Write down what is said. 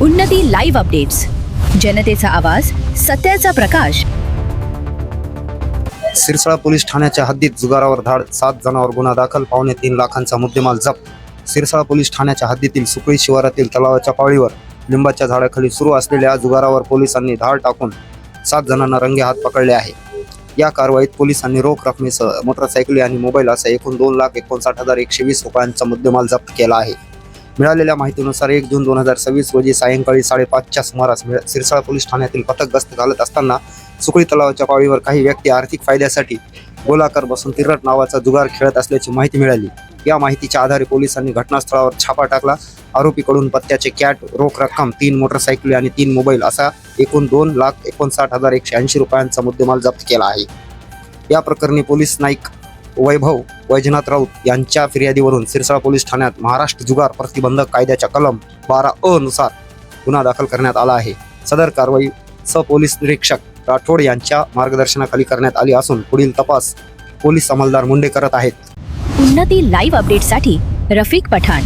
उन्नती live updates, जनतेचा आवाज, सत्याचा प्रकाश. सिरसाळा पोलीस ठाण्याच्या हद्दीत जुगारावर धाड, 7 जणांवर गुन्हा दाखल, 3.25 लाखांचा मुद्देमाल जप्त. सिरसाळा पोलीस ठाण्याच्या हद्दीतील सुकळी शिवारातील तलावाच्या पाळीवर लिंबाच्या झाडाखाली सुरू असलेल्या जुगारावर पोलिसांनी धाड टाकून 7 जणांना रंगेहात पकडले आहे. या कारवाईत पोलिसांनी रोख रकमेसह मोटरसायकली आणि मोबाईल असा एकूण 2,59,120 रुपयांचा मुद्देमाल जप्त केला आहे. मिळालेल्या माहितीनुसार 1 जून 2026 रोजी सायंकाळी 5:30च्या सुमारास सिरसाळा पोलीस ठाण्यातील पथक गस्त घालत असताना सुकळी तलावाच्या पाळीवर काही व्यक्ती आर्थिक फायद्यासाठी गोलाकार बसून तिरट नावाचा जुगार खेळत असल्याची माहिती मिळाली. या माहितीच्या आधारे पोलिसांनी घटनास्थळावर छापा टाकला. आरोपीकडून पत्त्याचे कॅट, रोख रक्कम, 3 मोटरसायकली आणि 3 मोबाईल असा एकूण 2,59,180 रुपयांचा मुद्देमाल जप्त केला आहे. या प्रकरणी पोलीस नाईक वैभव वैजनाथ राऊत यांच्या फिर्यादीवरून सिरसाळा पोलीस ठाण्यात महाराष्ट्र जुगार प्रतिबंधक कायद्याच्या कलम 12A नुसार गुन्हा दाखल करण्यात आला आहे. सदर कारवाई पोलीस निरीक्षक राठोड यांच्या मार्गदर्शनाखाली करण्यात आली असून पुढील तपास पोलीस अंमलदार मुंडे करत आहेत. उन्नती लाईव्ह अपडेट्ससाठी रफिक पठाण.